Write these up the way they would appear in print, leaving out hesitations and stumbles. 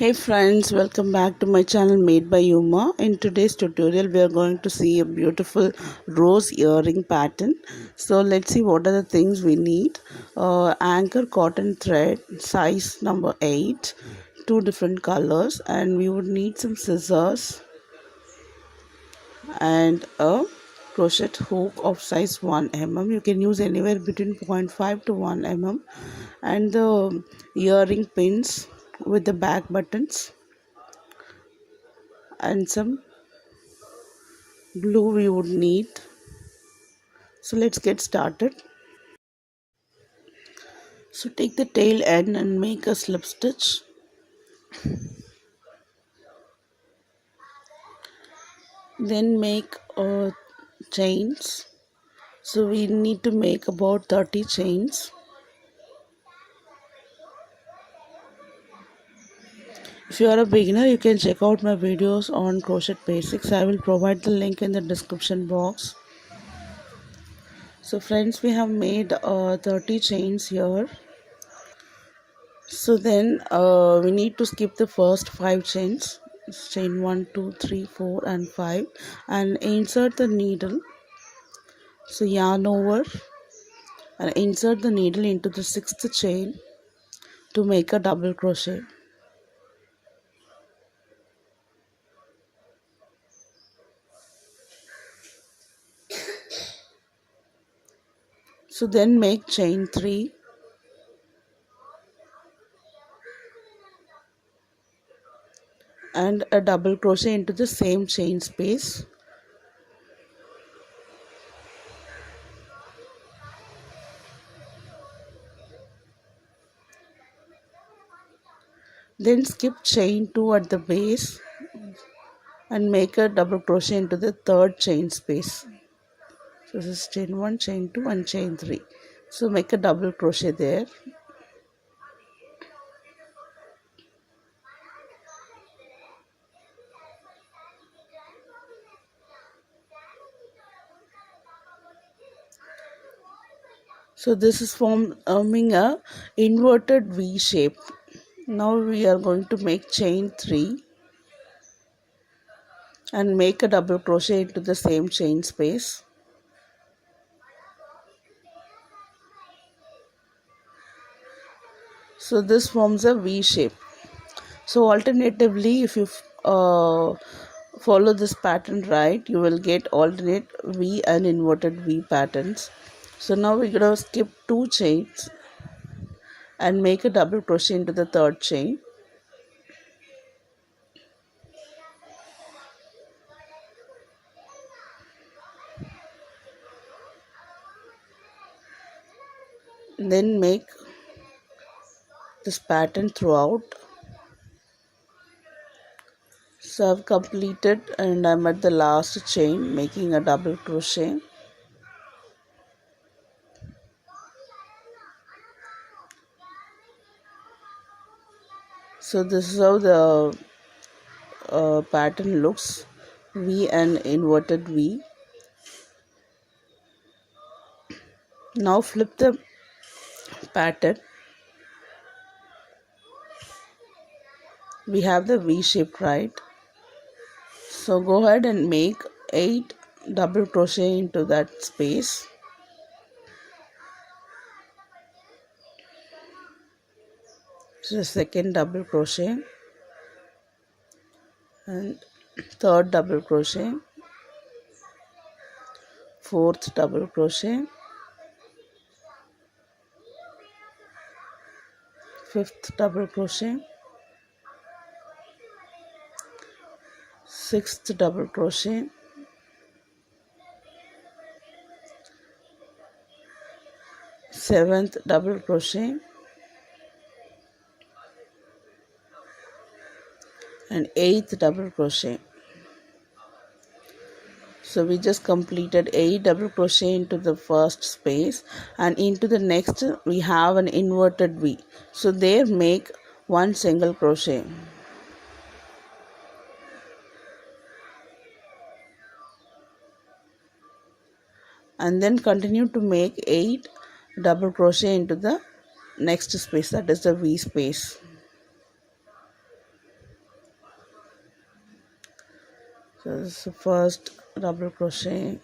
Hey friends, welcome back to my channel Made by Yuma. In today's tutorial we are going to see a beautiful rose earring pattern. So let's see what are the things we need. Anchor cotton thread size number 8, two different colors, and we would need some scissors and a crochet hook of size 1 mm. You can use anywhere between 0.5 to 1 mm, and the earring pins with the back buttons and some glue we would need. So let's get started. So take the tail end and make a slip stitch. Then make chains. So we need to make about 30 chains. If you are a beginner, you can check out my videos on crochet basics. I will provide the link in the description box. So friends, we have made 30 chains here. So then we need to skip the first 5 chains. Chain 1, 2, 3, 4 and 5, and insert the needle. So yarn over and insert the needle into the 6th chain to make a double crochet. So then make chain 3 and a double crochet into the same chain space. Then skip chain 2 at the base and make a double crochet into the 3rd chain space. So this is chain 1, chain 2 and chain 3. So make a double crochet there. So this is forming a inverted V shape. Now we are going to make chain 3 and make a double crochet into the same chain space. So this forms a V shape. So alternatively, if you follow this pattern right, you will get alternate V and inverted V patterns. So now we're going to skip 2 chains and make a double crochet into the 3rd chain. Then make this pattern throughout. So I've completed and I'm at the last chain making a double crochet. So this is how the pattern looks, V and inverted V. Now flip the pattern. We have the V shape, right? So go ahead and make 8 double crochet into that space. So the 2nd double crochet and 3rd double crochet, 4th double crochet, 5th double crochet, 6th double crochet, 7th double crochet and 8th double crochet. So we just completed 8 double crochet into the first space, and into the next we have an inverted V. So there make 1 single crochet. And then continue to make 8 double crochet into the next space, that is the V space. So this is the first double crochet,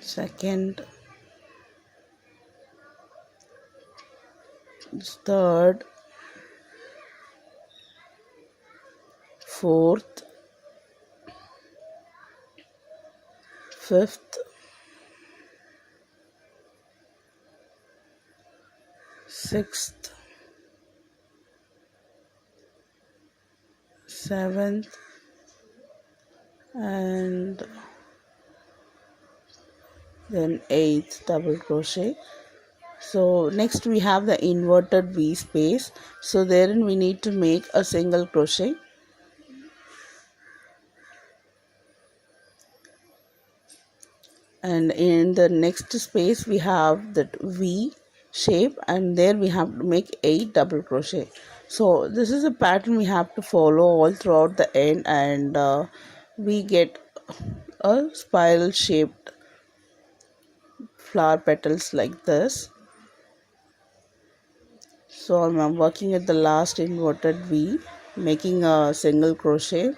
second, third, fourth, fifth, sixth, seventh, and then eighth double crochet. So next we have the inverted V space. So therein we need to make a single crochet, and in the next space we have that V shape, and there we have to make 8 double crochet. So this is a pattern we have to follow all throughout the end, and we get a spiral shaped flower petals like this. So I'm working at the last inverted V, making a single crochet.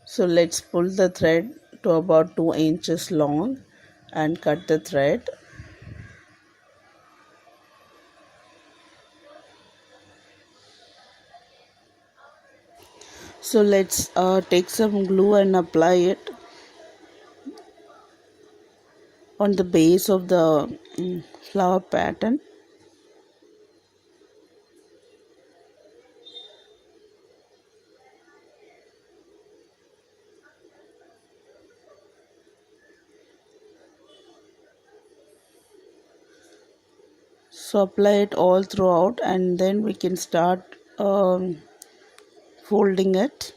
So let's pull the thread to about 2 inches long and cut the thread. So let's take some glue and apply it on the base of the flower pattern. So apply it all throughout, and then we can start folding it.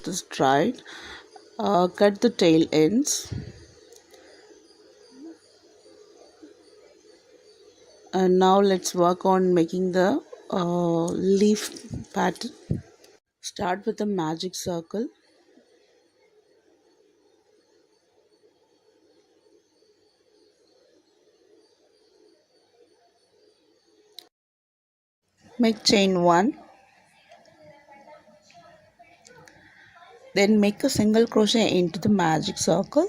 Is dried. Cut the tail ends, and now let's work on making the leaf pattern. Start with a magic circle. Make chain 1, then make a single crochet into the magic circle.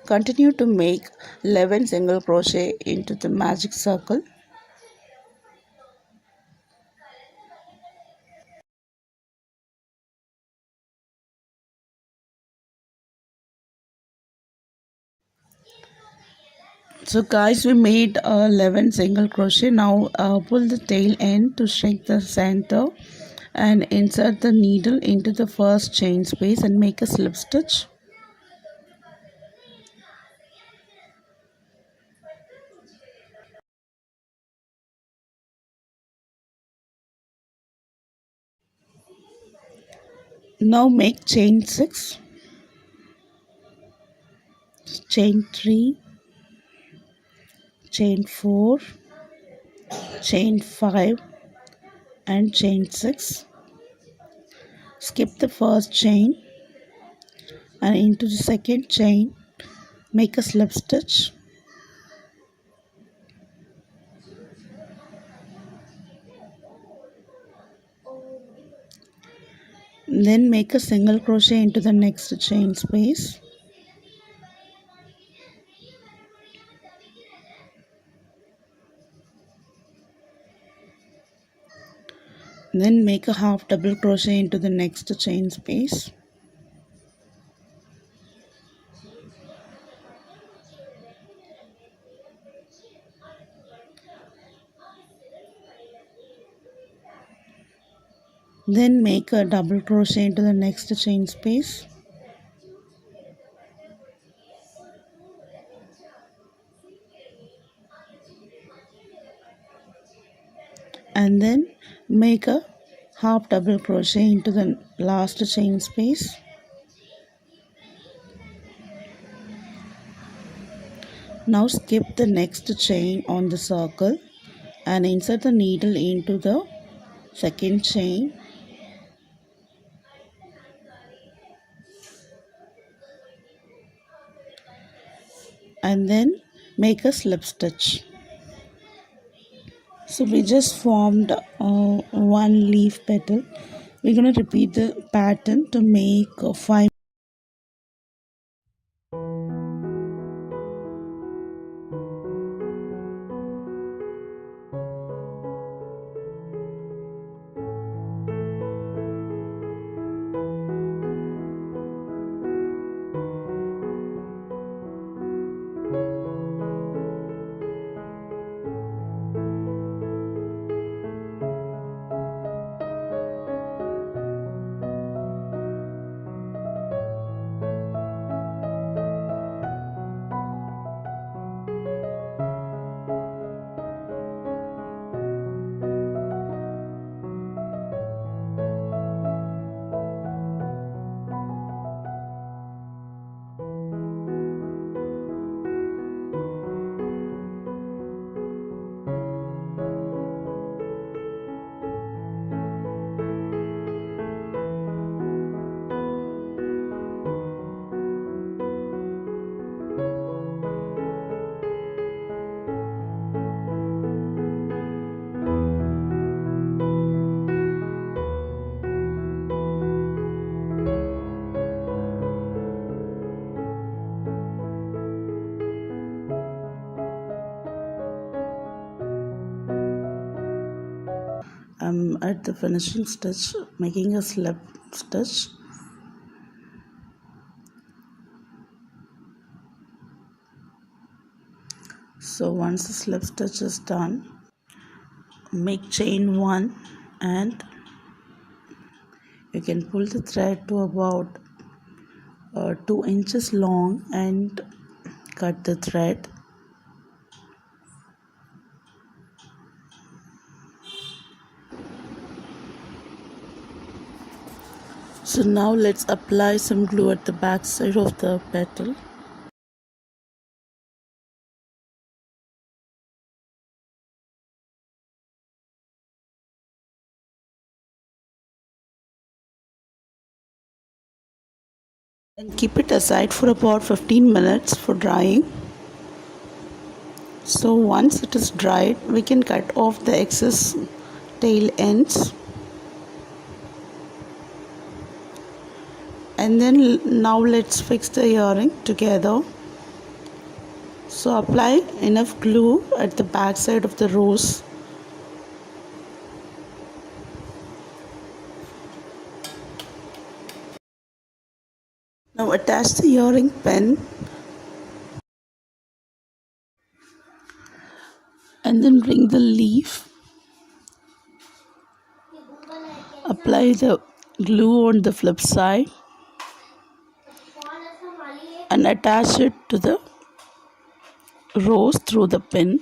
Continue to make 11 single crochet into the magic circle. So guys, we made 11 single crochet. Now pull the tail end to shrink the center and insert the needle into the first chain space and make a slip stitch. Now make chain 6, chain 3, chain 4, chain 5 and chain 6. Skip the first chain and into the second chain make a slip stitch. Then make a single crochet into the next chain space. Then make a half double crochet into the next chain space. Then make a double crochet into the next chain space. And then make a half double crochet into the last chain space. Now skip the next chain on the circle and insert the needle into the second chain. And then make a slip stitch. So we just formed one leaf petal. We're going to repeat the pattern to make 5. I'm at the finishing stitch, making a slip stitch. So once the slip stitch is done, make chain 1 and you can pull the thread to about 2 inches long and cut the thread. So now let's apply some glue at the back side of the petal. And keep it aside for about 15 minutes for drying. So once it is dried, we can cut off the excess tail ends. And then now let's fix the earring together. So apply enough glue at the back side of the rose. Now attach the earring pin and then bring the leaf. Apply the glue on the flip side and attach it to the rose through the pin.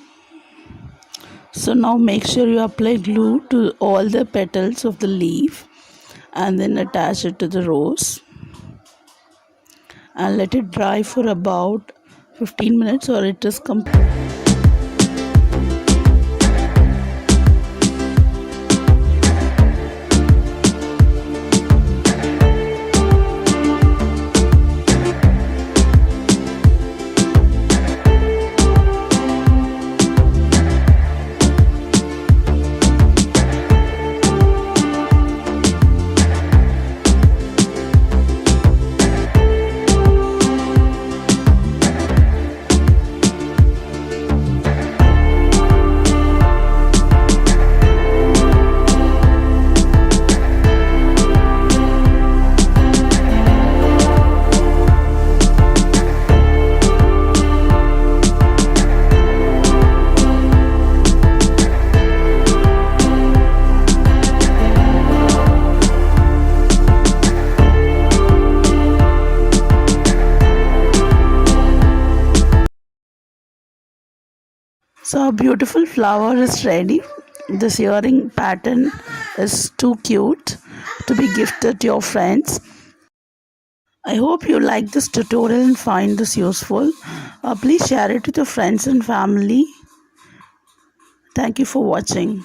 So now make sure you apply glue to all the petals of the leaf and then attach it to the rose and let it dry for about 15 minutes or it is complete. So a beautiful flower is ready. This earring pattern is too cute to be gifted to your friends. I hope you like this tutorial and find this useful. Please share it with your friends and family. Thank you for watching.